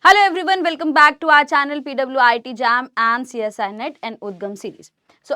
Hello everyone, welcome back to our channel PWIT Jam and CSI Net and उद्गम series.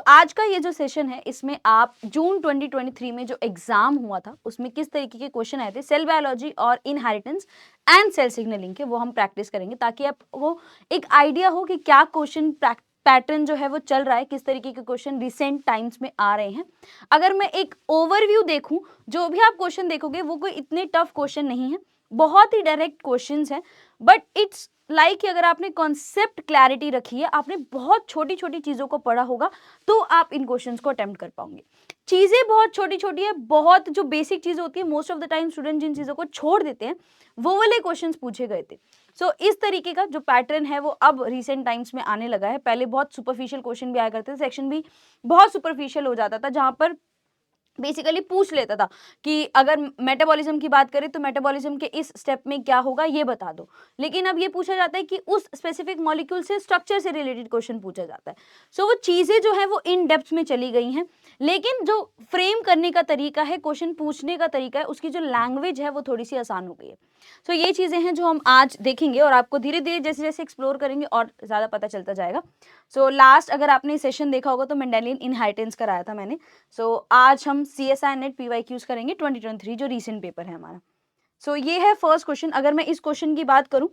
आज का ये जो सेशन है इसमें आप जून 2023 में जो एग्जाम हुआ था उसमें किस तरीके के क्वेश्चन आए थे सेल बायोलॉजी और इनहेरिटेंस एंड सेल सिग्नलिंग के, वो हम प्रैक्टिस करेंगे ताकि आपको एक आइडिया हो कि क्या क्वेश्चन पैटर्न जो है वो चल रहा है, किस तरीके के क्वेश्चन रिसेंट टाइम्स में आ रहे हैं। अगर मैं एक ओवरव्यू देखूं, जो भी आप क्वेश्चन देखोगे वो कोई इतने टफ क्वेश्चन नहीं है, बहुत ही डायरेक्ट क्वेश्चंस हैं, बट इट्स लाइक कि अगर आपने कॉन्सेप्ट क्लैरिटी रखी है, आपने बहुत छोटी छोटी चीज़ों को पढ़ा होगा तो आप इन क्वेश्चंस को अटेम्प्ट कर पाओगे। चीज़ें बहुत छोटी छोटी है, बहुत जो बेसिक चीज़ें होती है, most of the time student जिन चीज़ों को छोड़ देते हैं वो वाले क्वेश्चंस पूछे गए थे। इस तरीके का जो पैटर्न है वो अब रिसेंट टाइम्स में आने लगा है। पहले बहुत सुपरफिशियल क्वेश्चन भी आया करते थे, सेक्शन भी बहुत सुपरफिशियल हो जाता था, जहाँ पर बेसिकली पूछ लेता था कि अगर मेटाबॉलिज्म की बात करें तो मेटाबॉलिज्म के इस स्टेप में क्या होगा ये बता दो। लेकिन अब ये पूछा जाता है कि उस स्पेसिफिक मॉलिक्यूल से स्ट्रक्चर से रिलेटेड क्वेश्चन पूछा जाता है। वो चीज़ें जो है वो इन डेप्थ में चली गई हैं, लेकिन जो फ्रेम करने का तरीका है, क्वेश्चन पूछने का तरीका है, उसकी जो लैंग्वेज है वो थोड़ी सी आसान हो गई है। ये चीज़ें हैं जो हम आज देखेंगे और आपको धीरे धीरे जैसे जैसे एक्सप्लोर करेंगे और ज़्यादा पता चलता जाएगा। लास्ट अगर आपने सेशन देखा होगा तो मेंडेलियन इनहेरिटेंस कराया था मैंने। आज हम CSI नेट PYQs करेंगे 2023 जो रीसेंट पेपर है हमारा। ये है फर्स्ट क्वेश्चन। अगर मैं इस क्वेश्चन की बात करूं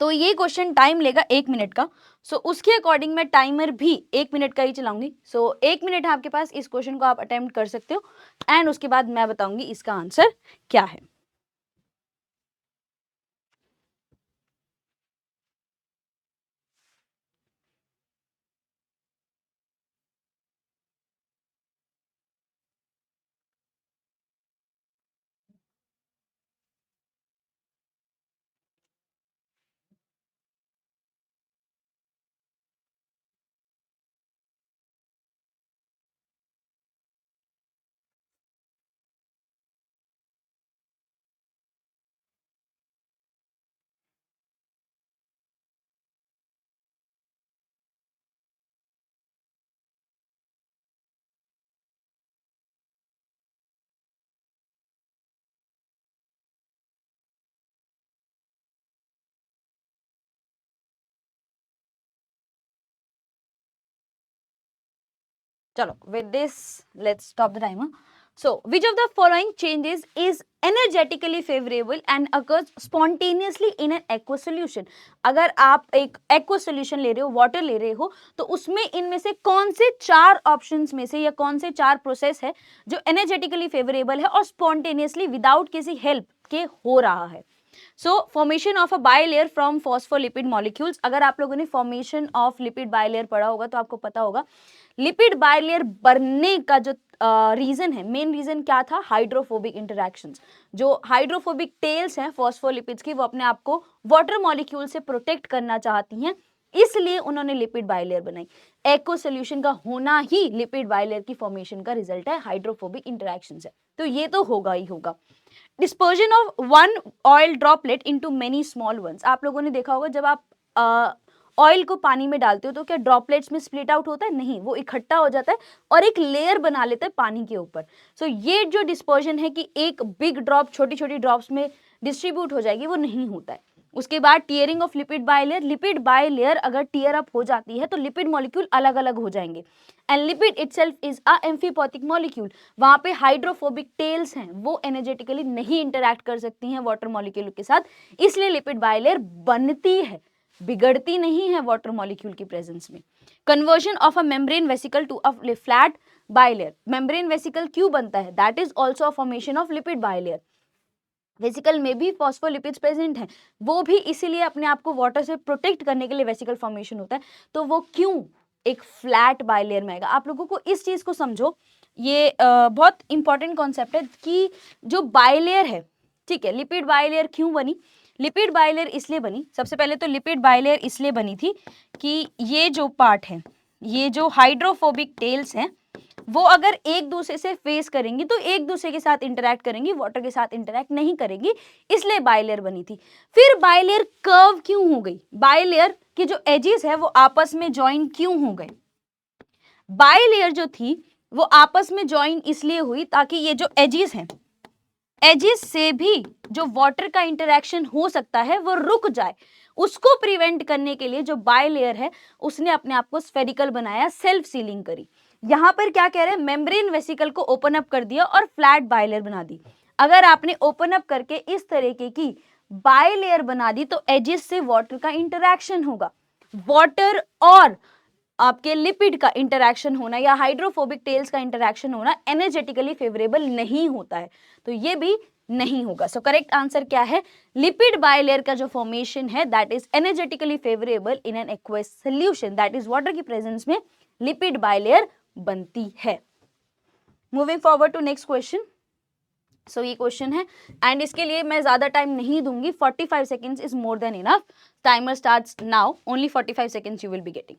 तो ये क्वेश्चन टाइम लेगा 1 मिनट का। उसके अकॉर्डिंग मैं टाइमर भी 1 मिनट का ही चलाऊंगी। 1 मिनट है आपके पास, इस क्वेश्चन को आप अटेम्प्ट कर सकते हो एंड उसके बाद मैं बताऊंगी इसका आंसर क्या है। चलो, with this let's stop the timer. Which of the following changes is energetically favorable and occurs spontaneously in an aqueous solution? अगर आप एक aqueous solution ले रहे हो, वाटर ले रहे हो, तो उसमें इनमें से कौन से 4 ऑप्शंस में से या कौन से 4 प्रोसेस है जो एनर्जेटिकली फेवरेबल है और स्पॉन्टेनियसली विदाउट किसी हेल्प के हो रहा है? Formation of a bilayer from phospholipid molecules. अगर आप लोगों ने फॉर्मेशन ऑफ लिपिड बायलेयर पढ़ा होगा तो आपको पता होगा लिपिड बायलेयर बनने का जो रीजन है, मेन रीजन क्या था? Hydrophobic interactions. जो हाइड्रोफोबिक टेल्स हैं फॉस्फोलिपिड्स की, वो अपने आप को वाटर मॉलिक्यूल से प्रोटेक्ट करना चाहती हैं, इसलिए उन्होंने लिपिड बायलेयर बनाई। एक्व सॉल्यूशन का होना ही लिपिड बायलेयर की फॉर्मेशन का रिजल्ट है, हाइड्रोफोबिक इंटरैक्शंस है, तो ये तो होगा ही होगा। Dispersion of one oil droplet into many small once. आप लोगों ने देखा होगा जब आप ऑयल को पानी में डालते हो तो क्या ड्रॉपलेट्स में स्प्लिट आउट होता है? नहीं, वो इकट्ठा हो जाता है और एक लेयर बना लेता है पानी के ऊपर। ये जो डिस्पर्जन है कि एक बिग ड्रॉप छोटी छोटी ड्रॉप्स में डिस्ट्रीब्यूट हो जाएगी, वो नहीं होता है। उसके बाद tearing of lipid bilayer. Lipid bilayer अगर टीयर अप हो जाती है तो लिपिड मॉलिक्यूल अलग अलग हो जाएंगे and lipid itself is a amphipathic molecule. वहां पे हाइड्रोफोबिक टेल्स हैं, वो एनर्जेटिकली नहीं इंटरैक्ट कर सकती हैं वाटर मॉलिक्यूल के साथ, इसलिए लिपिड बायलेयर बनती है, बिगड़ती नहीं है वाटर मॉलिक्यूल की प्रेजेंस में। Conversion of a membrane vesicle to a flat bilayer. Membrane vesicle क्यों बनता है? That is also a formation of lipid bilayer. Vesicle में भी फॉस्फोलिपिड्स प्रेजेंट हैं, वो भी इसीलिए अपने आप को वाटर से प्रोटेक्ट करने के लिए वेसिकल फॉर्मेशन होता है। तो वो क्यों एक फ्लैट बायलेयर में आएगा? आप लोगों को इस चीज को समझो, ये बहुत इंपॉर्टेंट कॉन्सेप्ट है कि जो बायलेयर है, ठीक है, लिपिड बायलेयर क्यों बनी? लिपिड बायलेयर इसलिए बनी, सबसे पहले तो लिपिड बायलेयर इसलिए बनी थी कि ये जो पार्ट है, ये जो हाइड्रोफोबिक टेल्स हैं, वो अगर एक दूसरे से फेस करेंगी तो एक दूसरे के साथ इंटरैक्ट करेंगी, वाटर के साथ इंटरैक्ट नहीं करेंगी, इसलिए बायलेयर बनी थी। फिर बायलेयर कर्व क्यों हो गई? बायलेयर की जो एजेस है वो आपस में ज्वाइन क्यों हो गए? बायलेयर जो थी वो आपस में ज्वाइन इसलिए हुई ताकि ये जो एजेस हैं, एजिस से भी जो वाटर का इंटरेक्शन हो सकता है वो रुक जाए, उसको प्रिवेंट करने के लिए जो बाय लेयर है उसने अपने आप को स्फेरिकल बनाया, सेल्फ सीलिंग करी। यहां पर क्या कह रहे हैं, मेम्ब्रेन वेसिकल को ओपन अप कर दिया और फ्लैट बाय लेयर बना दी। अगर आपने ओपन अप करके इस तरीके की बाय लेयर बना दी तो एजिस से वाटर का इंटरेक्शन होगा। वाटर और आपके लिपिड का इंटरेक्शन होना या हाइड्रोफोबिक टेल्स का इंटरेक्शन होना एनर्जेटिकली फेवरेबल नहीं होता है, तो ये भी नहीं होगा। सो करेक्ट आंसर क्या है, लिपिड बायलेयर का जो फॉर्मेशन है that is energetically favourable in an aqueous solution, that is water की प्रेजेंस में लिपिड बायलेयर बनती है। Moving forward to next question. So ये क्वेश्चन है एंड इसके लिए मैं ज्यादा टाइम नहीं दूंगी, 45 seconds is more than enough. Timer starts now, only 45 seconds you will be getting.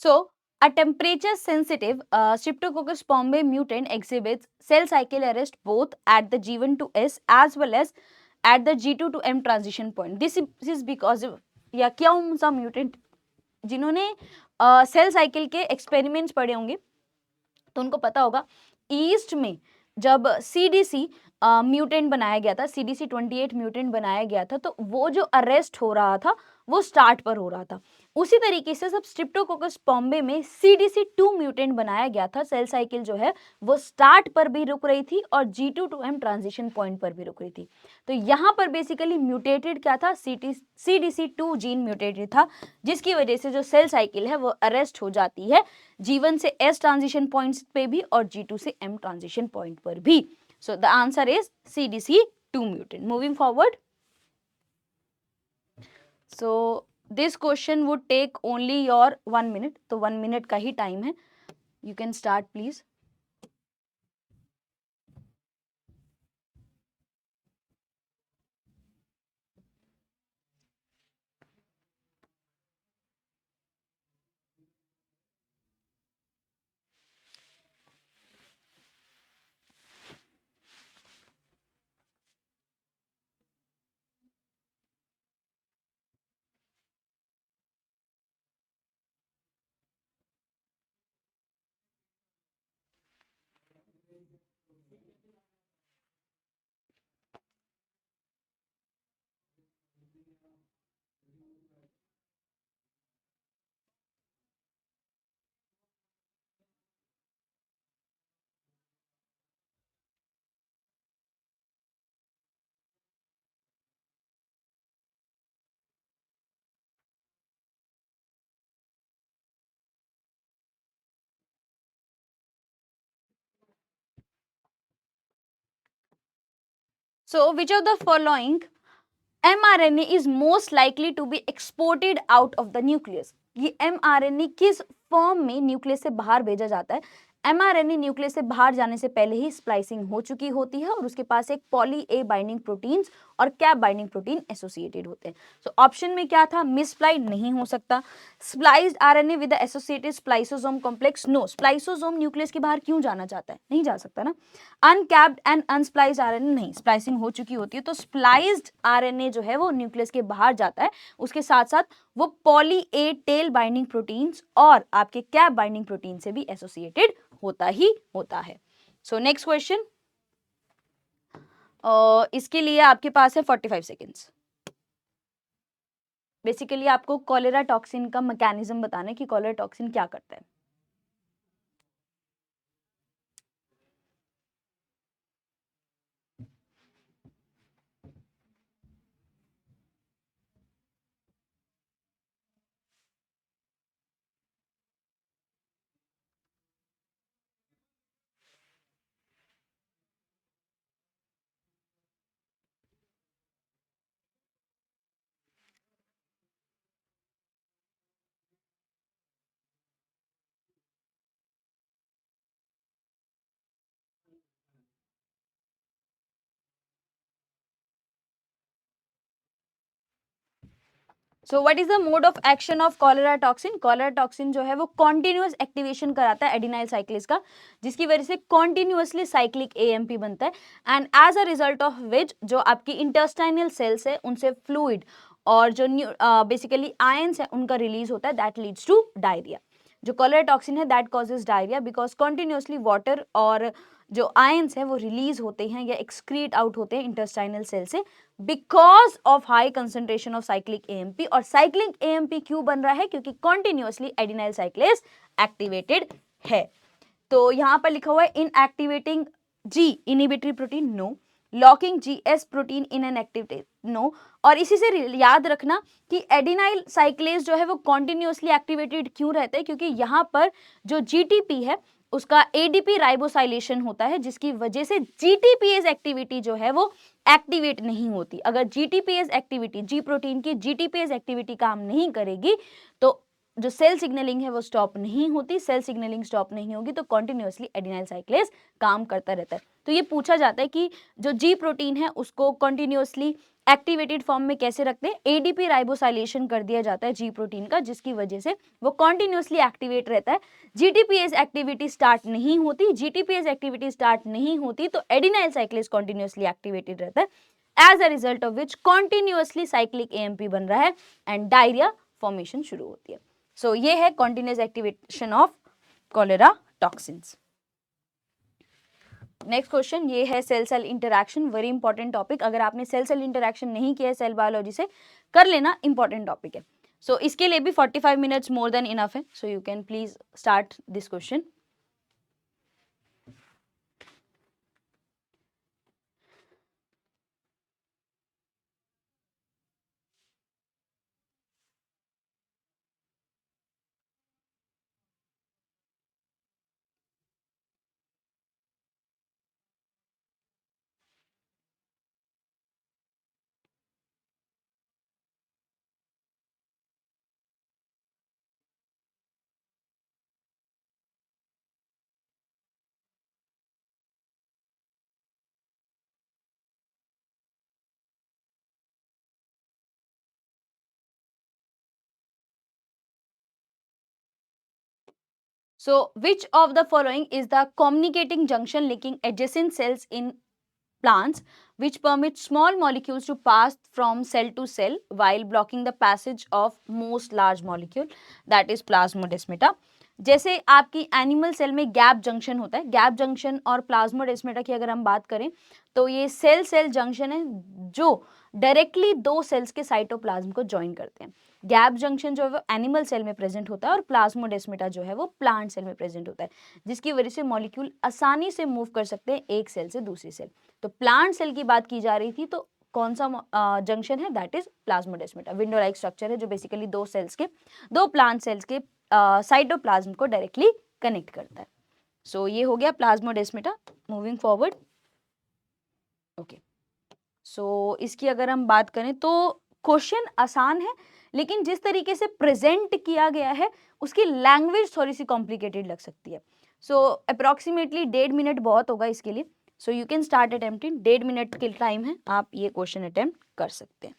So, a temperature sensitive Streptococcus pyombei mutant exhibits cell cycle arrest both at the G1 to S as well as at the G2 to M transition point. This is because of या कौन सा mutant, जिन्होंने cell cycle के experiments पढ़े होंगे तो उनको पता होगा, ईस्ट में जब सीडीसी म्यूटेंट बनाया गया था, सीडीसी 28 म्यूटेंट बनाया गया था, तो वो जो अरेस्ट हो रहा था वो स्टार्ट पर हो रहा था। उसी तरीके से सब स्ट्रिप्टोकोकस पॉम्बे में सीडीसी 2 म्यूटेंट बनाया गया था, सेल साइकिल जो है वो स्टार्ट पर भी रुक रही थी और G2 to M transition point पर भी रुक रही थी। तो यहाँ पर बेसिकली म्यूटेटेड क्या था, सीडीसी 2 जीन म्यूटेटेड था, जिसकी वजह से जो सेल साइकिल है वो अरेस्ट हो जाती है G1 से S ट्रांजिशन पॉइंट्स पे भी और G2 से M ट्रांजिशन पॉइंट पर भी। So the answer is CDC2 mutant. Moving forward, so this question would take only your 1 minute, तो 1 मिनट का ही टाइम है, you can start please. So which of the following mRNA is most likely to be exported out of the nucleus? ये mRNA किस form में nucleus से बाहर भेजा जाता है? mRNA न्यूक्लियस से बाहर जाने से पहले ही स्प्लाइसिंग हो चुकी होती है और उसके पास एक पॉली ए बाइंडिंग प्रोटीन्स और कैप बाइंडिंग प्रोटीन एसोसिएटेड होते हैं। सो ऑप्शन में क्या था, मिसप्लाइड नहीं हो सकता। Spliced RNA with associated spliceosome complex, no, spliceosome nucleus के बाहर क्यों जाना चाहता है, नहीं जा सकता ना। अनकैप्ड एंड अनस्प्लाइस्ड आरएनए, नहीं, स्प्लाइसिंग हो चुकी होती है, तो स्प्लाइस्ड आरएनए जो है वो न्यूक्लियस के बाहर जाता है, उसके साथ साथ वो poly A tail binding proteins और आपके कैप बाइंडिंग प्रोटीन से भी एसोसिएटेड होता ही होता है। सो नेक्स्ट क्वेश्चन, इसके लिए आपके पास है 45 सेकेंड्स। बेसिकली आपको कॉलेरा टॉक्सिन का मैकेनिज्म बताना है कि कॉलेरा टॉक्सिन क्या करता है। So what is the mode of action of cholera toxin? Cholera toxin जो है वो कॉन्टिन्यूअस एक्टिवेशन कराता है एडिनाइल साइक्लेस का, जिसकी वजह से कॉन्टिन्यूअसली साइक्लिक एएमपी बनता है, and as a result of which जो आपकी इंटेस्टाइनल सेल्स है उनसे फ्लूइड और जो बेसिकली आयंस है उनका रिलीज होता है, दैट लीड्स टू डायरिया। जो कॉलरा टॉक्सिन है that causes diarrhoea because continuously water और जो आयंस है वो रिलीज होते हैं या एक्सक्रीट आउट होते हैं इंटेस्टाइनल सेल से because of high concentration of cyclic AMP. और साइक्लिक एएमपी क्यों बन रहा है? क्योंकि कॉन्टिन्यूअसली एडिनाइल साइक्लेस एक्टिवेटेड है। तो यहां पर लिखा हुआ है inactivating G inhibitory protein no, locking GS protein in an activated no. और इसी से याद रखना कि एडिनाइल साइक्लेस जो है वो कॉन्टिन्यूअसली एक्टिवेटेड क्यों रहता है? क्योंकि यहाँ पर जो जीटीपी है उसका एडीपी राइबोसाइलेशन होता है, जिसकी वजह से जीटीपीएस एक्टिविटी जो है वो एक्टिवेट नहीं होती। अगर जीटीपीएस एक्टिविटी, जी प्रोटीन की जीटीपीएस एक्टिविटी काम नहीं करेगी तो जो सेल सिग्नलिंग है वो स्टॉप नहीं होती, सेल सिग्नलिंग स्टॉप नहीं होगी तो कॉन्टिन्यूअसली एडिनाइल साइक्लेस काम करता रहता है। तो ये पूछा जाता है कि जो जी प्रोटीन है उसको कॉन्टिन्यूअसली एक्टिवेटेड फॉर्म में कैसे रखते हैं? एडीपी राइबोसाइलेशन कर दिया जाता है जी प्रोटीन का, जिसकी वजह से वो कॉन्टिन्यूअसली एक्टिवेट रहता है। जीटीपीएस एक्टिविटी स्टार्ट नहीं होती, जीटीपीएस एक्टिविटी स्टार्ट नहीं होती तो एडिनाइल साइक्लेस कॉन्टिन्यूअसली एक्टिवेटेड रहता है, as a result of which continuously cyclic AMP बन रहा है एंड डायरिया फॉर्मेशन शुरू होती है। सो ये है continuous activation of cholera toxins. Next question ये है cell cell interaction, very important topic. अगर आपने सेल सेल इंटरैक्शन नहीं किया है सेल बायोलॉजी से, कर लेना, इंपॉर्टेंट टॉपिक है। सो इसके लिए भी 45 मिनट्स मोर देन इनफ है, so you can please start this question. So, which of the following is the communicating junction linking adjacent cells in plants which permit small molecules to pass from cell to cell while blocking the passage of most large molecule, that is plasmodesmata. जैसे आपकी animal cell में gap junction होता है, gap junction और plasmodesmata की अगर हम बात करें तो ये सेल सेल जंक्शन है जो डायरेक्टली दो सेल्स के साइटोप्लाज्म को ज्वाइन करते हैं। गैप जंक्शन जो है वो एनिमल सेल में प्रेजेंट होता है और प्लाज्मोडेस्मेटा जो है वो प्लांट सेल में प्रेजेंट होता है, जिसकी वजह से मॉलिक्यूल आसानी से मूव कर सकते हैं एक सेल से दूसरी सेल। तो प्लांट सेल की बात की जा रही थी तो कौन सा जंक्शन है? That is plasmodesmata. Window like structure है जो बेसिकली दो सेल्स के, दो प्लांट सेल्स के साइटोप्लाज्म को डायरेक्टली कनेक्ट करता है। सो ये हो गया plasmodesmata. Moving forward, okay. So इसकी अगर हम बात करें तो क्वेश्चन आसान है, लेकिन जिस तरीके से प्रेजेंट किया गया है उसकी लैंग्वेज थोड़ी सी कॉम्प्लिकेटेड लग सकती है। सो अप्रोक्सीमेटली 1.5 मिनट बहुत होगा इसके लिए। So you can start attempting, 1.5 minute के टाइम है, आप ये क्वेश्चन अटेम्प्ट कर सकते हैं।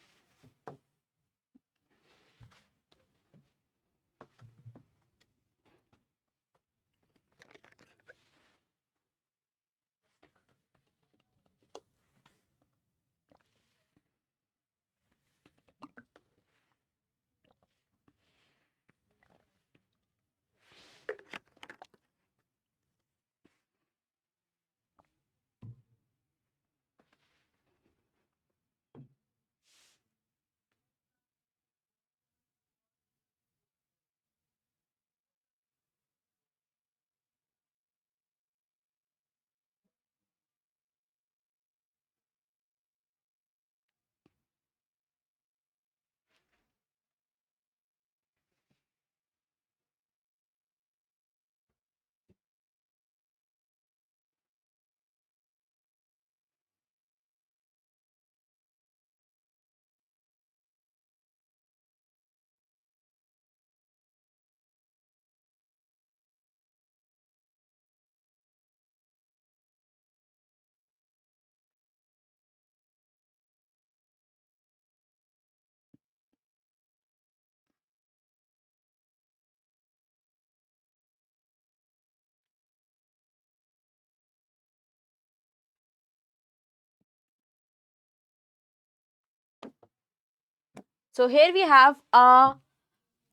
So here we have a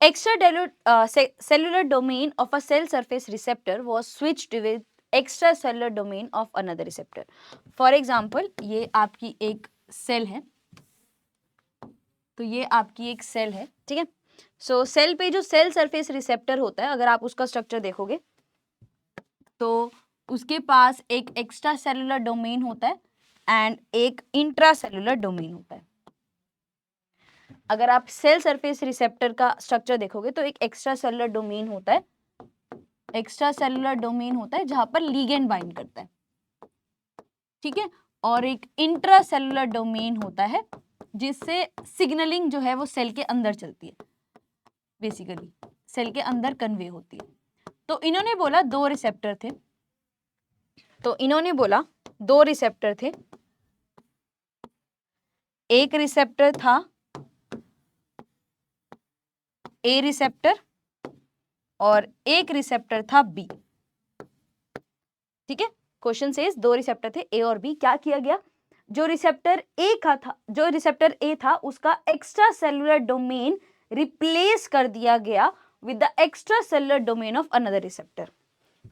extracellular domain of a cell surface receptor was switched with extracellular domain of another receptor. For example, ये आपकी एक सेल है, तो ये आपकी एक सेल है, ठीक है. सो सेल पे जो सेल सरफेस रिसेप्टर होता है, अगर आप उसका स्ट्रक्चर देखोगे तो उसके पास एक एक्स्ट्रा सेलुलर डोमेन होता है एंड एक इंट्रा सेलुलर डोमेन होता है. अगर आप सेल सरफेस रिसेप्टर का स्ट्रक्चर देखोगे तो एक एक्स्ट्रा सेलुलर डोमेन होता है, एक्स्ट्रा सेलुलर डोमेन होता है जहां पर लिगेंड बाइंड करता है, ठीक है, और एक इंट्रा सेलुलर डोमेन होता है जिससे सिग्नलिंग जो है वो सेल के अंदर चलती है, बेसिकली सेल के अंदर कन्वे होती है. तो इन्होंने बोला दो रिसेप्टर थे, एक रिसेप्टर था ए रिसेप्टर और एक रिसेप्टर था बी. ठीक है, क्वेश्चन सेज दो रिसेप्टर थे ए और बी. क्या किया गया, जो रिसेप्टर ए था उसका एक्स्ट्रा सेलुलर डोमेन रिप्लेस कर दिया गया with the extracellular domain of another receptor.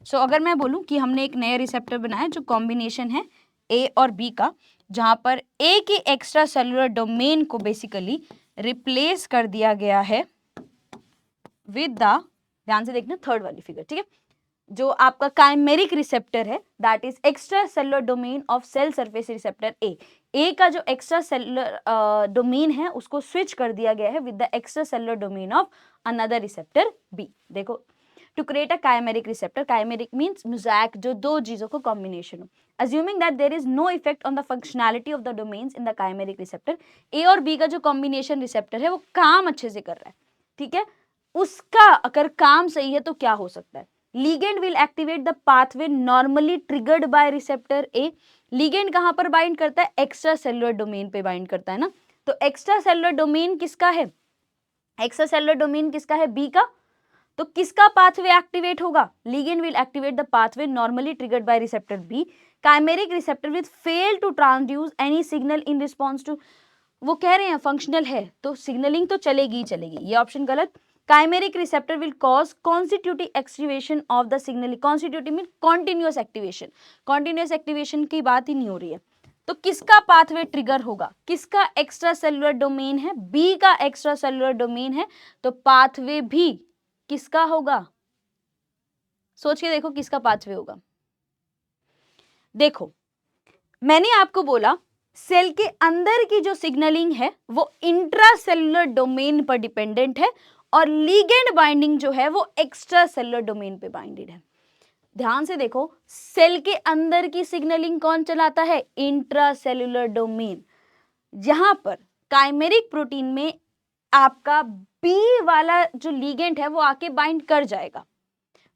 So अगर मैं बोलूं कि हमने एक नया रिसेप्टर बनाया जो कॉम्बिनेशन है ए और बी का, जहां पर ए के एक्स्ट्रा सेलुलर डोमेन को बेसिकली रिप्लेस कर दिया गया है विद द, ध्यान से देखना थर्ड वाली फिगर, ठीक है, जो आपका काइमेरिक रिसेप्टर है that is extracellular domain of cell surface receptor A का जो एक्स्ट्रा सेलुलर डोमेन है उसको स्विच कर दिया गया है with the extracellular domain of another receptor B. देखो, to create a chimeric receptor, chimeric means mosaic, जो दो चीजों को कॉम्बिनेशन हो. Assuming that there is no effect on the functionality of the domains in the chimeric receptor, ए और B का जो combination receptor है वो काम अच्छे से कर रहा है, ठीक है, उसका अगर काम सही है तो क्या हो सकता है, ligand will activate the pathway normally triggered by receptor A. ligand कहां पर बाइंड करता है, एक्स्ट्रा सेलुलर डोमेन पे बाइंड करता है ना, तो एक्स्ट्रा सेलुलर डोमेन किसका है, एक्स्ट्रा सेलुलर डोमेन किसका है, बी का, तो किसका पाथवे एक्टिवेट होगा, ligand will activate the pathway normally triggered by receptor B. chimeric receptor will fail to transduce any signal in response to, वो कह रहे हैं फंक्शनल है तो सिग्नलिंग तो चलेगी ही चलेगी, ये ऑप्शन गलत. chimeric receptor will cause constitutive activation of the signal. constitutive mean continuous activation, continuous activation की बात ही नहीं हो रही है. तो किसका पाथवे ट्रिगर होगा, किसका एक्स्ट्रा सेलुलर डोमेन है, बी का एक्स्ट्रा सेलुलर डोमेन है, तो पाथवे भी किसका होगा, सोच के देखो किसका पाथवे होगा. देखो, मैंने आपको बोला सेल के अंदर की जो सिग्नलिंग है वो इंट्रा सेलुलर डोमेन पर डिपेंडेंट है और लीगेंड बाइंडिंग जो है वो एक्स्ट्रा सेलुलर डोमेन पे बाइंडेड है. ध्यान से देखो, सेल के अंदर की सिग्नलिंग कौन चलाता है, इंट्रा सेलुलर डोमेन. जहां पर काइमेरिक प्रोटीन में आपका बी वाला जो लीगेंड है वो आके बाइंड कर जाएगा,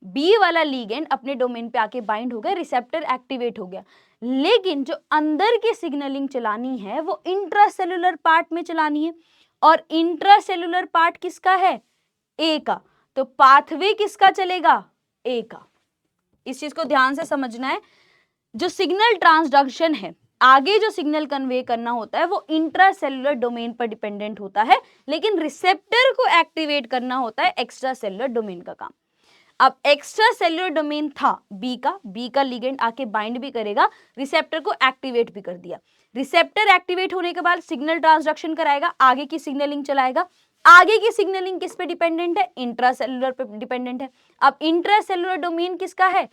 बी वाला लीगेंड अपने डोमेन पे आके बाइंड हो गया, रिसेप्टर एक्टिवेट हो गया, लेकिन जो अंदर की सिग्नलिंग चलानी है वो इंट्रासेलुलर पार्ट में चलानी है और इंट्रासेलुलर पार्ट किसका है, ए का, तो पाथवे किसका चलेगा, ए का. इस चीज को ध्यान से समझना है. जो सिग्नल ट्रांसडक्शन है, आगे जो सिग्नल कन्वे करना होता है वो इंट्रासेलुलर डोमेन पर डिपेंडेंट होता है, लेकिन रिसेप्टर को एक्टिवेट करना होता है एक्स्ट्रा सेलुलर डोमेन का काम. अब एक्स्ट्रा सेलुलर डोमेन था बी का लिगेंड आके बाइंड भी करेगा, रिसेप्टर को एक्टिवेट भी कर दिया. रिसेप्टर एक्टिवेट होने के बाद सिग्नल ट्रांसडक्शन कराएगा, आगे की सिग्नलिंग चलाएगा. आगे की सिग्नलिंग किस पे डिपेंडेंट है, इंट्रासेलुलर पे डिपेंडेंट है. अब इंट्रासेलुलर डोमेन किसका है,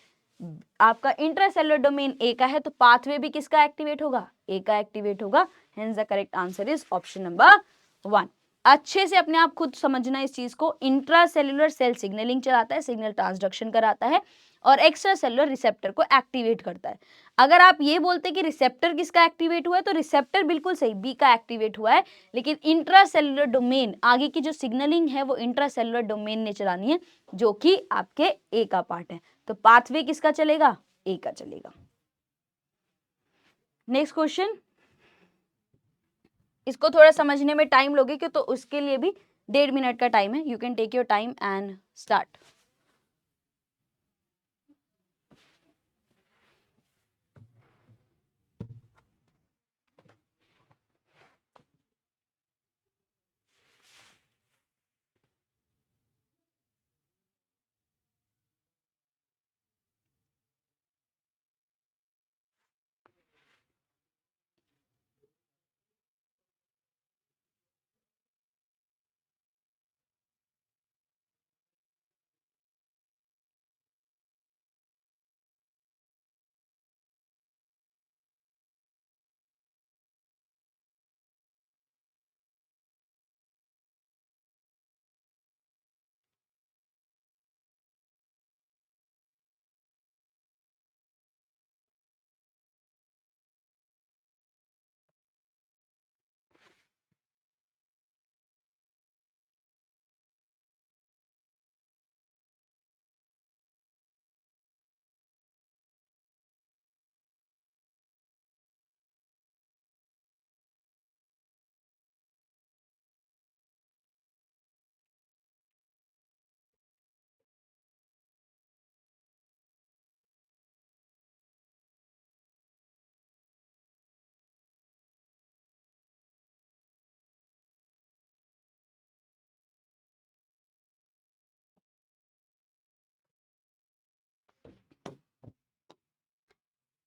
आपका इंट्रासेलुलर डोमेन ए का है, तो पाथवे भी किसका एक्टिवेट होगा, ए का एक्टिवेट होगा. Hence the correct answer is option number 1. अच्छे से अपने आप खुद समझना इस चीज को. इंट्रासेलुलर सेल सिग्नलिंग चलाता है, सिग्नल ट्रांसडक्शन कराता है और एक्स्ट्रा सेलुलर रिसेप्टर को एक्टिवेट करता है. अगर आप ये बोलते कि रिसेप्टर किसका एक्टिवेट हुआ है, तो रिसेप्टर बिल्कुल सही बी का एक्टिवेट हुआ है, लेकिन इंट्रासेलुलर डोमेन आगे की जो सिग्नलिंग है वो इंट्रासेलुलर डोमेन ने चलानी है, जो कि आपके ए का पार्ट है. तो पाथवे किसका चलेगा, ए का चलेगा. नेक्स्ट क्वेश्चन, इसको थोड़ा समझने में टाइम लोगे कि, तो उसके लिए भी 1.5 मिनट का टाइम है. You can take your time and start.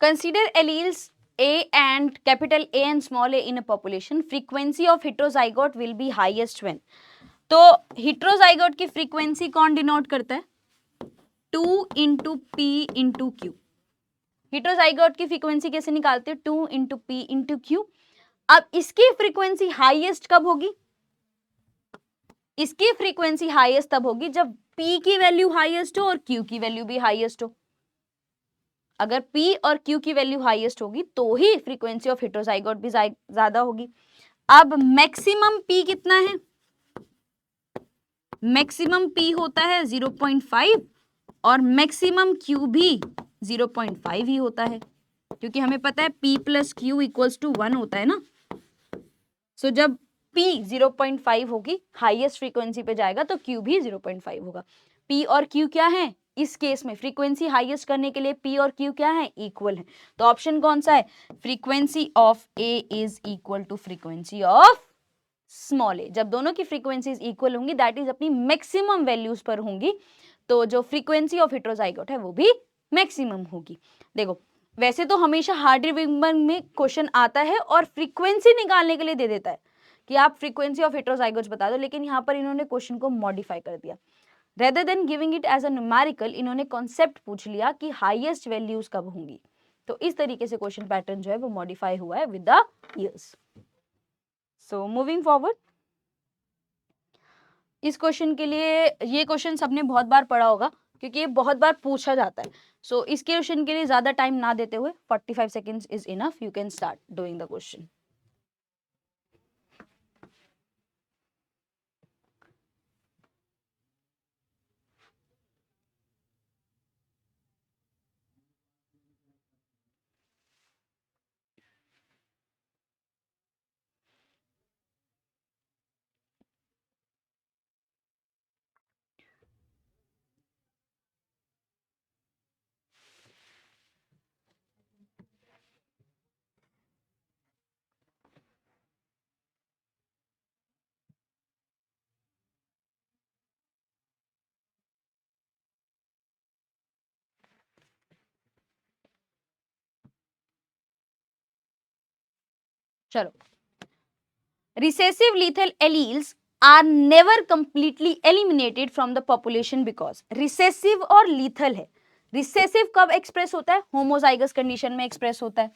consider alleles A and capital A and small a in a population. Frequency of heterozygote will be highest when. तो heterozygote की frequency कौन डिनोट करता है? 2 into P into Q. heterozygote की frequency कैसे निकालते हो? 2 into P into Q. अब इसकी frequency highest कब होगी? इसकी frequency highest तब होगी जब P की वैल्यू हाईएस्ट हो और Q की वैल्यू भी हाईएस्ट हो. अगर P और Q की वैल्यू हाईएस्ट होगी तो ही फ्रीक्वेंसी ऑफ हेटेरोजाइगोट भी ज्यादा होगी. अब मैक्सिमम P कितना है? मैक्सिमम P होता है 0.5 और मैक्सिमम Q भी 0.5 ही होता है, क्योंकि हमें पता है P plus Q equals to 1 होता है ना. सो जब P 0.5 होगी, हाईएस्ट फ्रीक्वेंसी पे जाएगा तो Q भी 0.5 होगा. P और Q क्या है? इस केस में फ्रीक्वेंसी हाईएस्ट करने के लिए P और Q क्या है? इक्वल है. तो ऑप्शन कौन सा है? Frequency of A is equal to frequency of small a. जब दोनों की फ्रीक्वेंसीज इक्वल होंगी, दैट इज अपनी मैक्सिमम वैल्यूज पर होंगी, तो जो फ्रीक्वेंसी ऑफ हेटेरोजाइगोट है वो भी मैक्सिमम होगी. देखो, वैसे तो हमेशा हार्डी विंगबर्ग में क्वेश्चन आता है और फ्रीक्वेंसी निकालने के लिए दे देता है कि आप फ्रीक्वेंसी ऑफ हेटेरोजाइगोट्स बता दो, लेकिन यहाँ पर इन्होंने क्वेश्चन को मॉडिफाई कर दिया. Rather than giving it as a numerical, इन्होंने कॉन्सेप्ट पूछ लिया कि हाईएस्ट वैल्यूज कब होंगी. तो इस तरीके से क्वेश्चन पैटर्न जो है वो मॉडिफाई हुआ है with the years. So moving forward, इस क्वेश्चन के लिए, ये क्वेश्चन सबने बहुत बार पढ़ा होगा क्योंकि ये बहुत बार पूछा जाता है. सो इस क्वेश्चन के लिए ज्यादा टाइम ना देते हुए 45 seconds is enough. You can start doing the question. चलो, recessive lethal alleles are never completely eliminated from the population because recessive और lethal है. recessive कब एक्सप्रेस होता है? होमोजाइगस कंडीशन में एक्सप्रेस होता है.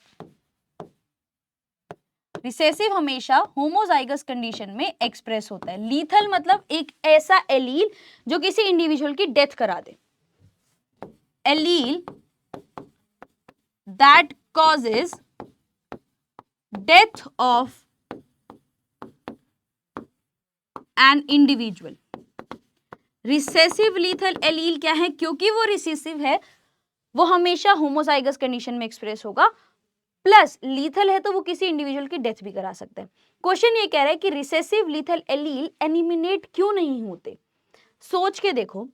रिसेसिव हमेशा होमोजाइगस कंडीशन में एक्सप्रेस होता है. लीथल मतलब एक ऐसा एलील जो किसी इंडिविजुअल की डेथ करा दे. Allele that causes death of an individual. Recessive lethal allele क्या है? क्योंकि वो रिसेसिव है, वो हमेशा होमोजाइगस कंडीशन में एक्सप्रेस होगा, प्लस लीथल है तो वो किसी इंडिविजुअल की डेथ भी करा सकता है. क्वेश्चन ये कह रहा है कि रिसेसिव लीथल एलील एलिमिनेट क्यों नहीं होते. सोच के देखो,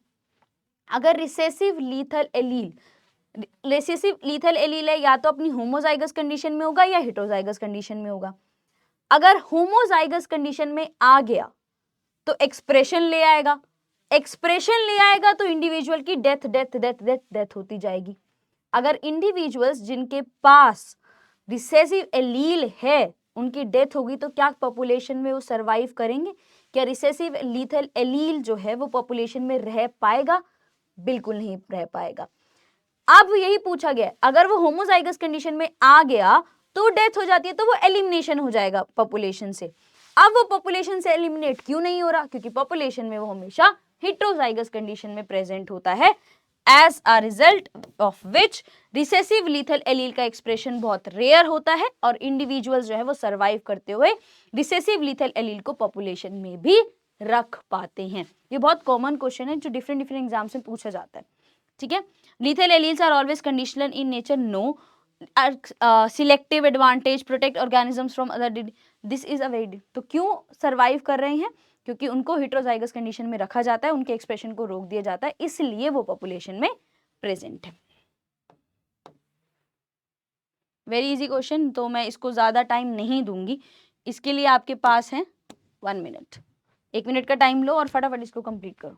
अगर रिसेसिव लीथल एलील है, या तो अपनी होमोजाइगस कंडीशन में होगा या हेटेरोजाइगस कंडीशन में होगा. अगर होमोजाइगस कंडीशन में आ गया तो एक्सप्रेशन ले आएगा, तो इंडिविजुअल की death death death death death होती जाएगी. अगर इंडिविजुअल्स जिनके पास रिसेसिव एलील है उनकी डेथ होगी तो क्या पॉपुलेशन में वो सरवाइव करेंगे? क्या रिसेसिव लीथल एलील जो है वो पॉपुलेशन में रह पाएगा? बिल्कुल नहीं रह पाएगा. अब यही पूछा गया, अगर वो होमोजाइगस कंडीशन में आ गया तो डेथ हो जाती है, तो वो एलिमिनेशन हो जाएगा पॉपुलेशन से. अब वो पॉपुलेशन से एलिमिनेट क्यों नहीं हो रहा? क्योंकि पॉपुलेशन में वो हमेशा हेटेरोजाइगस कंडीशन में प्रेजेंट होता है, as a result of which recessive lethal allele का एक्सप्रेशन बहुत रेयर होता है और इंडिविजुअल्स जो है वो सर्वाइव करते हुए रिसेसिव लीथल एलील को पॉपुलेशन में भी रख पाते हैं. ये बहुत कॉमन क्वेश्चन है जो डिफरेंट एग्जाम्स में पूछा जाता है. ठीक है. Lethal alleles are always conditional in nature. No. Selective advantage, protect organisms from other. This is a very. तो क्यों सर्वाइव कर रहे हैं? क्योंकि उनको हेटेरोजाइगस कंडीशन में रखा जाता है, उनके एक्सप्रेशन को रोक दिया जाता है, इसलिए वो पॉपुलेशन में प्रेजेंट है. वेरी इजी क्वेश्चन, तो मैं इसको ज्यादा टाइम नहीं दूंगी. इसके लिए आपके पास है 1 मिनट. 1 मिनट का टाइम लो और फटाफट इसको कंप्लीट करो.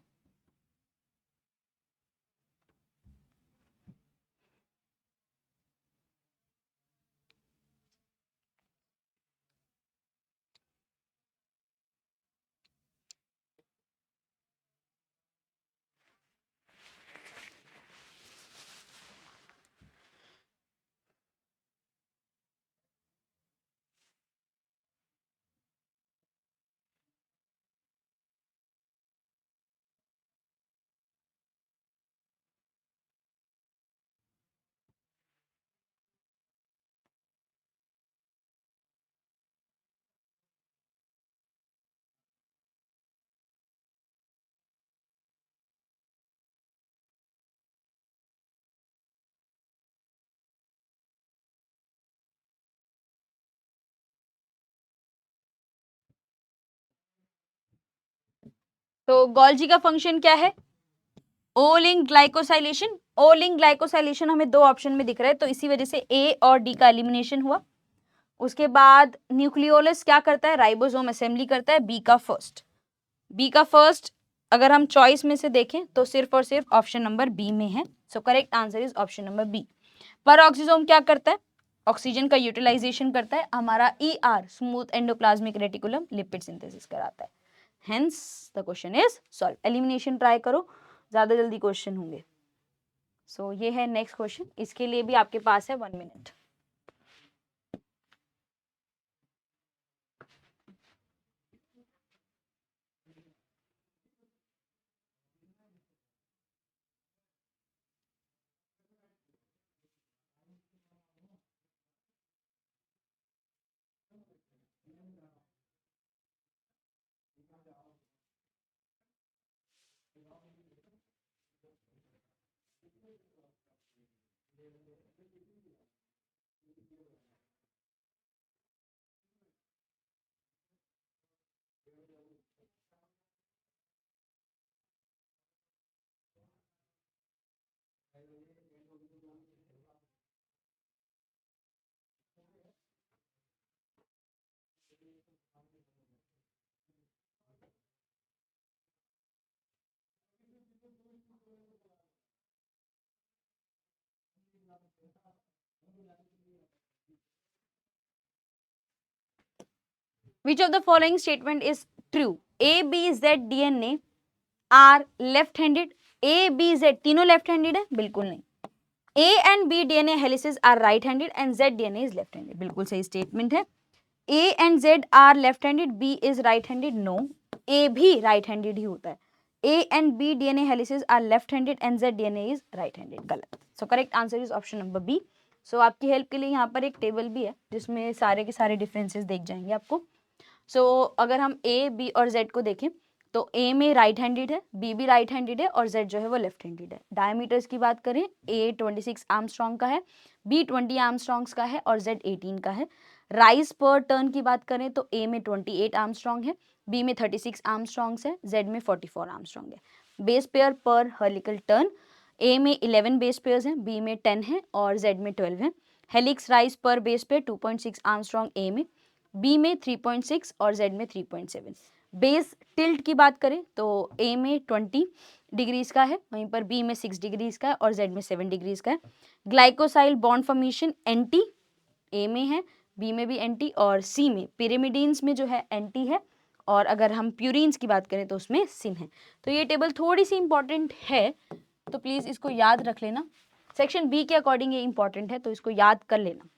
तो गोल्जी का फंक्शन क्या है? ओ लिंक ग्लाइकोसाइलेशन। ओ लिंक ग्लाइकोसाइलेशन हमें दो ऑप्शन में दिख रहा है, तो इसी वजह से ए और डी का एलिमिनेशन हुआ। उसके बाद न्यूक्लियोलस क्या करता है? राइबोसोम असेंबली करता है। बी का फर्स्ट अगर हम चॉइस में से देखें तो सिर्फ और सिर्फ ऑप्शन नंबर बी में है। So correct answer is option number B. पर ऑक्सीजोम क्या करता है? ऑक्सीजन का यूटिलाइजेशन करता है। हमारा our smooth endoplasmic reticulum lipid synthesis कराता है। Hence the question is solve. Elimination try करो, ज्यादा जल्दी क्वेश्चन होंगे। सो ये है नेक्स्ट क्वेश्चन, इसके लिए भी आपके पास है 1 minute. Which of the following statement is true? A, B, Z DNA are left-handed. A, B, Z तीनों left-handed है? बिल्कुल नहीं। A and B DNA helices are right-handed and Z DNA is left-handed. बिल्कुल सही statement है। A and Z are left-handed, B is right-handed. No, A भी right-handed ही होता है। A and B DNA helices are left-handed and Z DNA is right-handed. गलत। So correct answer is option number B. So आपकी help के लिए यहाँ पर एक टेबल भी है जिसमें सारे के सारे डिफरेंसेस देख जाएंगे आपको। अगर हम ए, बी और जेड को देखें तो ए में राइट हैंडेड है, बी भी राइट हैंडेड है और जेड जो है वो लेफ्ट हैंडेड है। डायमीटर्स की बात करें, ए 26 आर्मस्ट्रॉन्ग का है, बी 20 आर्मस्ट्रॉन्ग्स का है और जेड 18 का है। राइज पर टर्न की बात करें तो ए में 28 आर्मस्ट्रॉन्ग है, बी में 36 आर्मस्ट्रॉन्ग्स है, जेड में 44 आर्मस्ट्रॉन्ग है। बेस पेयर पर हेलिकल टर्न, ए में 11 बेस पेयर्स हैं, बी में 10 है और जेड में 12 है। हेलिक्स राइज पर बेस पेयर 2.6 आर्मस्ट्रॉन्ग ए में, बी में 3.6 और जेड में 3.7। बेस टिल्ट की बात करें तो ए में 20 डिग्रीज का है, वहीं पर बी में 6 डिग्रीज का है और जेड में 7 डिग्रीज का है। ग्लाइकोसाइल बॉन्ड फॉर्मेशन एंटी ए में है, बी में भी एंटी और सी में पिरिमिडीन्स में जो है एंटी है और अगर हम प्यूरिन्स की बात करें तो उसमें सिन है। तो ये टेबल थोड़ी सी इंपॉर्टेंट है, तो प्लीज इसको याद रख लेना। सेक्शन बी के अकॉर्डिंग ये इंपॉर्टेंट है, तो इसको याद कर लेना।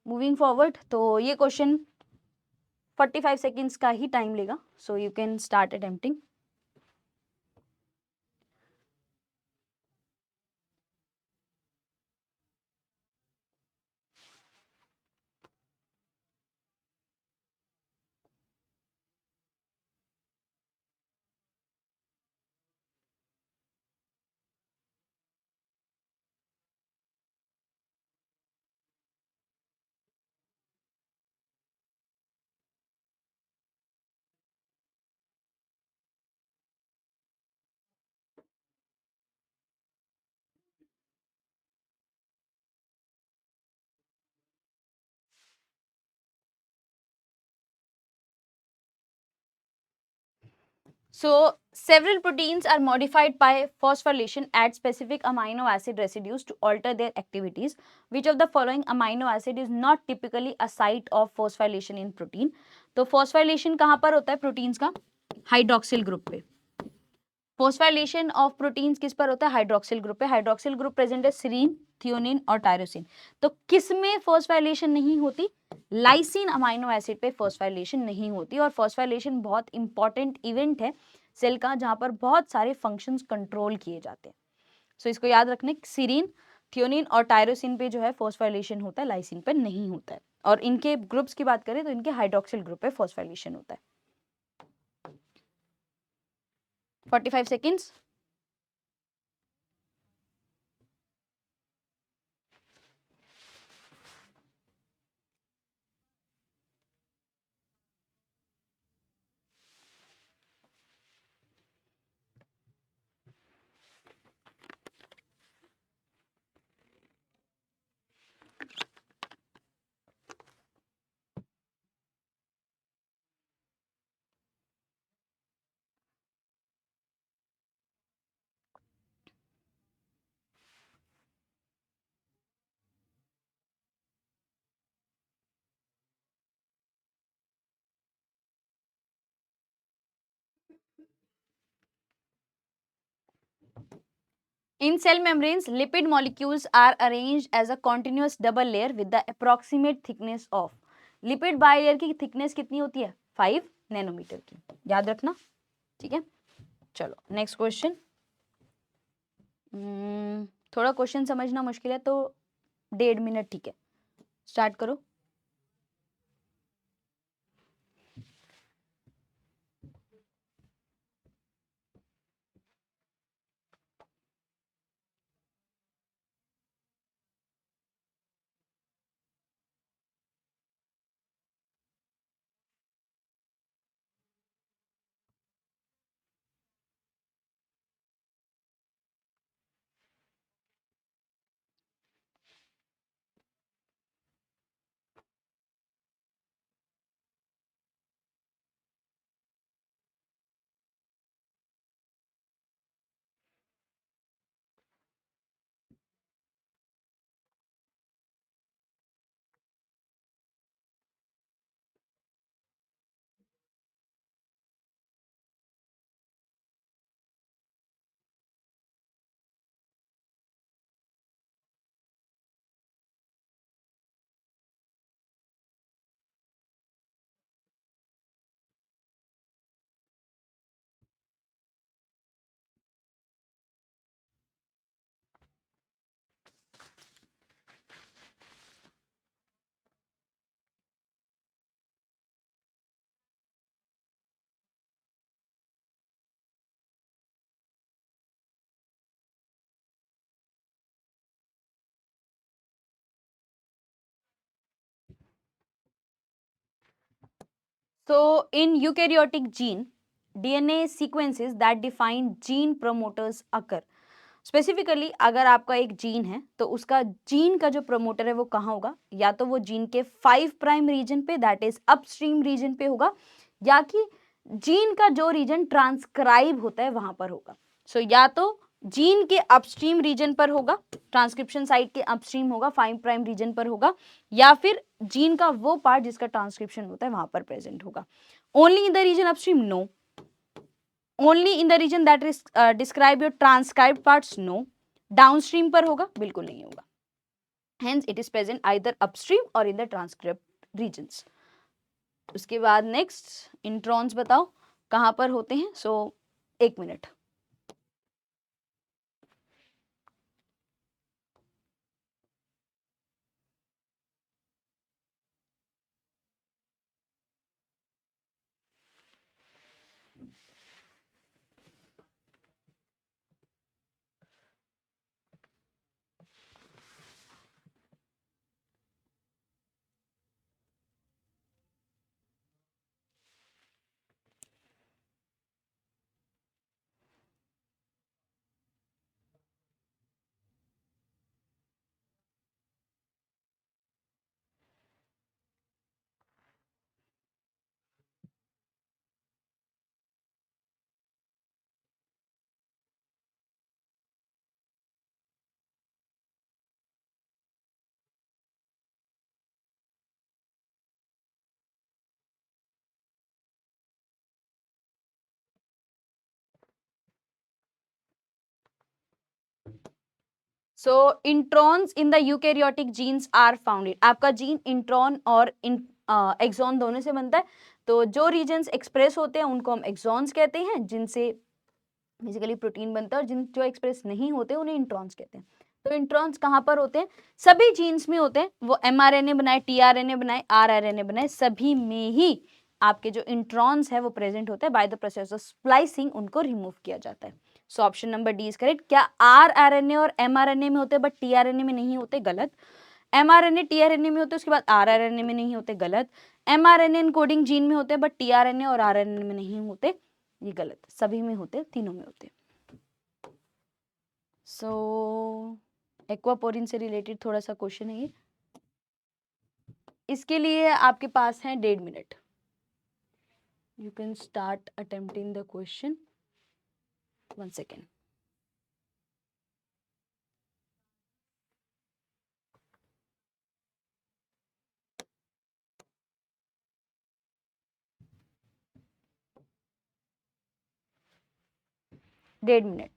मूविंग फॉरवर्ड, तो ये क्वेश्चन 45 सेकेंड्स का ही टाइम लेगा, so you can start attempting. So several proteins are modified by phosphorylation at specific amino acid residues to alter their activities. Which of the following amino acid is not typically a site of phosphorylation in protein? तो phosphorylation कहाँ पर होता है proteins का? Hydroxyl group पे। फोस्फाइलेशन of proteins किस पर होता है? हाइड्रोक्सिल ग्रुप पे। हाइड्रोक्सिल ग्रुप प्रेजेंट है सीरीन, थियोनिन और टायरोसिन। तो किस में फोस्फाइलेशन नहीं होती? लाइसिन अमाइनो एसिड पे फोस्फाइलेशन नहीं होती। और फोस्फाइलेशन बहुत इंपॉर्टेंट इवेंट है सेल का, जहां पर बहुत सारे फंक्शंस कंट्रोल किए जाते हैं। सो इसको याद रखने, सीरीन, थियोनिन और टायरोसिन पे जो है फोस्फाइलेशन होता है, लाइसिन पे नहीं होता है। और इनके ग्रुप्स की बात करें तो इनके हाइड्रोक्सिल ग्रुप पे फोस्फाइलेशन होता है। 45 seconds. In cell membranes, lipid molecules are arranged as a continuous double layer with the approximate thickness of. Lipid bilayer की थिकनेस कितनी होती है? 5 नैनोमीटर की, याद रखना, ठीक है। चलो नेक्स्ट क्वेश्चन। थोड़ा क्वेश्चन समझना मुश्किल है तो 1.5 मिनट, ठीक है, स्टार्ट करो। So in eukaryotic gene, DNA sequences that define gene promoters occur. Specifically अगर आपका एक जीन है तो उसका जीन का जो प्रमोटर है वो कहाँ होगा? या तो वो जीन के 5 प्राइम रीजन पे, दैट इज अपस्ट्रीम रीजन पे होगा, या कि जीन का जो रीजन ट्रांसक्राइब होता है वहां पर होगा। सो या तो जीन के अपस्ट्रीम रीजन पर होगा, ट्रांसक्रिप्शन साइट के अपस्ट्रीम होगा, 5 प्राइम रीजन पर होगा, या फिर जीन का वो पार्ट जिसका ट्रांसक्रिप्शन होता है वहां पर प्रेजेंट होगा। Only in the region upstream? No. Only in the region that is describe your transcribed parts? No. Downstream पर होगा? बिल्कुल नहीं होगा। Hence it is present either upstream और इन द ट्रांसक्रिप्ट रीजन्स। उसके बाद नेक्स्ट इंट्रॉन्स बताओ कहां पर होते हैं? So 1 minute. So introns in the eukaryotic genes are founded. आपका जीन इंट्रॉन और एक्सॉन दोनों से बनता है। तो जो रीजन्स एक्सप्रेस होते हैं उनको हम एक्सॉन्स कहते हैं, जिनसे बेसिकली प्रोटीन बनता है, और जिन जो एक्सप्रेस नहीं होते उन्हें इंट्रॉन्स कहते हैं। तो इंट्रॉन्स कहाँ पर होते हैं? सभी जीन्स में होते हैं। वो mRNA बनाए, tRNA बनाए, rRNA बनाए, सभी में ही आपके जो इंट्रॉन्स है वो प्रेजेंट होते हैं। By the process of splicing उनको रिमूव किया जाता है। So option number D is correct. क्या rRNA और mRNA में होते हैं बट tRNA में नहीं होते? गलत। mRNA tRNA में होते हैं, उसके बाद rRNA में नहीं होते? गलत। mRNA इनकोडिंग जीन में होते हैं बट tRNA और rRNA में नहीं होते? ये गलत। सभी में होते, तीनों में होते। सो एक्वापोरिन से रिलेटेड थोड़ा सा क्वेश्चन है ये। इसके लिए आपके पास है 1.5 minute. You can start attempting the question. 1 second. डेढ़ minute.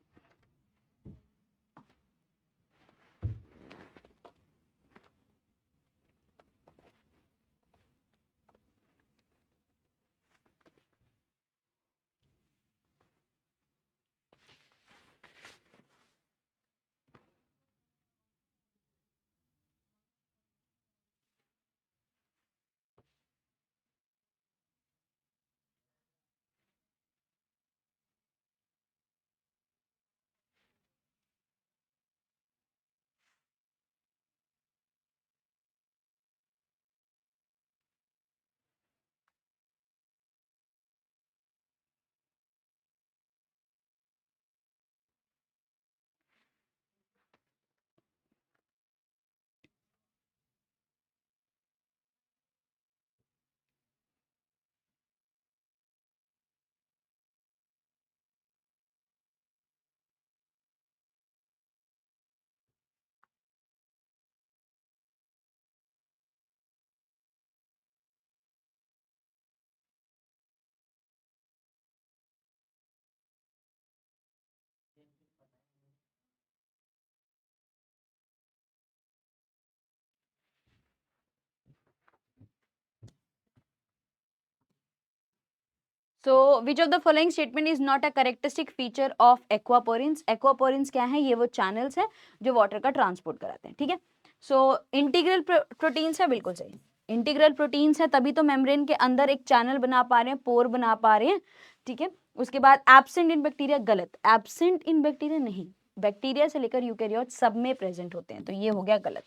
So which of the following statement is not a characteristic feature of aquaporins? Aquaporins क्या है? ये वो चैनल्स हैं जो वाटर का ट्रांसपोर्ट कराते हैं, ठीक है। सो इंटीग्रल प्रोटीन्स है, बिल्कुल सही। इंटीग्रल प्रोटीन्स है तभी तो मेम्ब्रेन के अंदर एक चैनल बना पा रहे हैं, पोर बना पा रहे हैं, ठीक है। उसके बाद एब्सेंट इन बैक्टीरिया, गलत। एब्सेंट इन बैक्टीरिया नहीं, बैक्टीरिया से लेकर यूकेरियोट सब में प्रेजेंट होते हैं, तो ये हो गया गलत।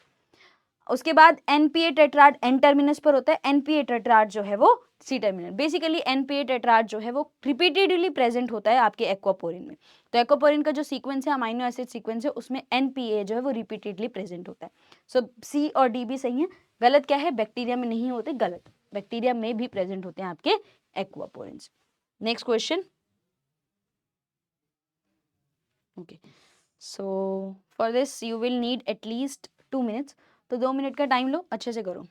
उसके बाद एनपीए टेट्राड एन टर्मिनस पर होता है, एनपीए टेट्राड जो है वो C terminal. Basically NPA tetrad जो है वो रिपीटेडली प्रेजेंट होता है आपके एक्वापोरिन में। तो एक्वापोरिन का जो सीक्वेंस है, अमाइनो एसिड सीक्वेंस है, उसमें एनपीए जो है वो रिपीटेडली प्रेजेंट होता है। सो सी और डी भी सही है। गलत क्या है? बैक्टीरिया में नहीं होते, गलत। बैक्टीरिया में भी प्रेजेंट होते हैं आपके aquaporins. Next question. Okay, so for this you will need at least 2 minutes, तो 2 मिनट का टाइम लो, अच्छे से करो।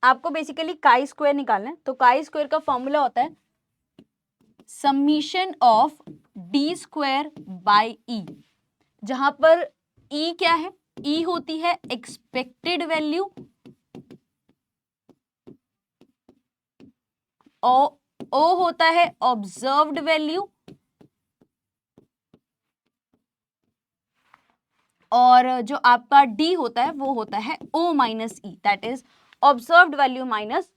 आपको बेसिकली काई स्क्वायर निकालना है। तो काई स्क्वायर का फॉर्मूला होता है summation of D square by E, जहां पर ई क्या है? ई होती है एक्सपेक्टेड वैल्यू, ओ होता है ऑब्जर्व्ड वैल्यू, और जो आपका डी होता है वो होता है O minus E, that is observed value minus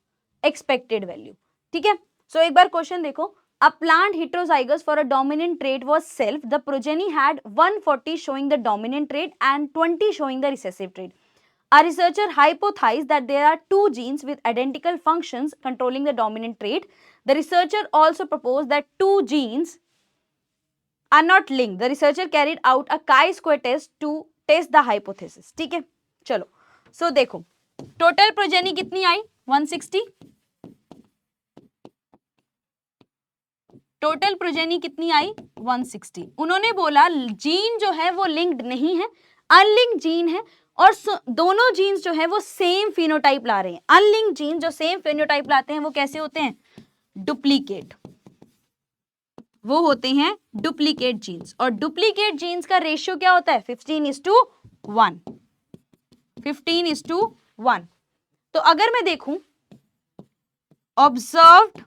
expected value, ठीक है। सो एक बार क्वेश्चन देखो। A plant heterozygous for a dominant trait was self. The progeny had 140 showing the dominant trait and 20 showing the recessive trait. A researcher hypothesized that there are two genes with identical functions controlling the dominant trait. The researcher also proposed that two genes are not linked. The researcher carried out a chi-square test to test the hypothesis. ठीक है, चलो। So देखो, total progeny कितनी आई? 160। Total progeny कितनी आई? 160। उन्होंने बोला gene जो है वो लिंक्ड नहीं है, अनलिंक्ड जीन है, और दोनों जीन्स जो है वो सेम फिनोटाइप ला रहे हैं। अनलिंक्ड जीन जो सेम फिनोटाइप लाते हैं वो कैसे होते हैं? डुप्लीकेट। वो होते हैं डुप्लीकेट जीन्स, और डुप्लीकेट जीन्स का रेशियो क्या होता है? 15:1। 15:1। तो अगर मैं देखूं observed,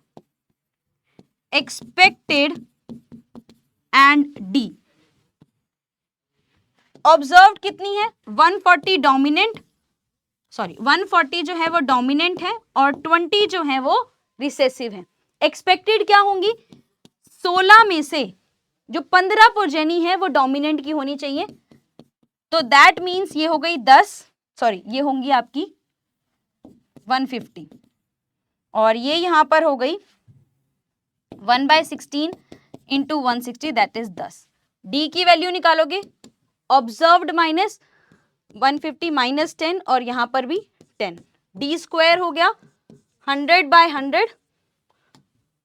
expected and D, observed कितनी है? 140 डोमिनेंट, सॉरी 140 जो है वो डोमिनेंट है और 20 जो है वो रिसेसिव है। एक्सपेक्टेड क्या होंगी? 16 में से जो 15 प्रोजेनी है वो डोमिनेंट की होनी चाहिए, तो दैट मीन्स ये हो गई 10, सॉरी ये होंगी आपकी 150। और ये यहाँ पर हो गई 1/16 इंटू 160 दैट इज 10। डी की वैल्यू निकालोगे, ऑब्जर्व्ड माइनस 150 माइनस 10 और यहाँ पर भी 10। डी स्क्वायर हो गया 100/100,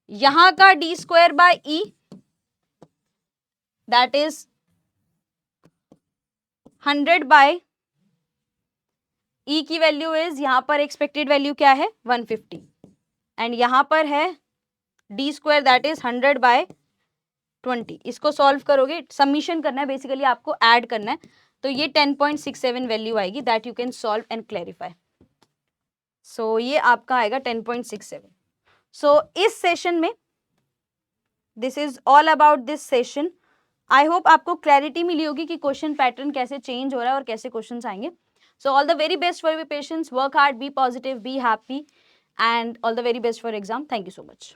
यहाँ का D square by E that is 100/, ई की वैल्यू इज, यहाँ पर एक्सपेक्टेड वैल्यू क्या है 150 एंड यहाँ पर है डी स्क्वायर दैट इज 100/20। इसको सॉल्व करोगे, सबमिशन करना है बेसिकली, आपको ऐड करना है, तो ये 10.67 वैल्यू आएगी that you can solve and clarify. So ये आपका आएगा 10.67। सो इस सेशन में this is all about this session. I hope आपको क्लैरिटी मिली होगी कि क्वेश्चन पैटर्न कैसे चेंज हो रहा है और कैसे क्वेश्चंस आएंगे। So all the very best for your patients. Work hard, be positive, be happy, and all the very best for exam. Thank you so much.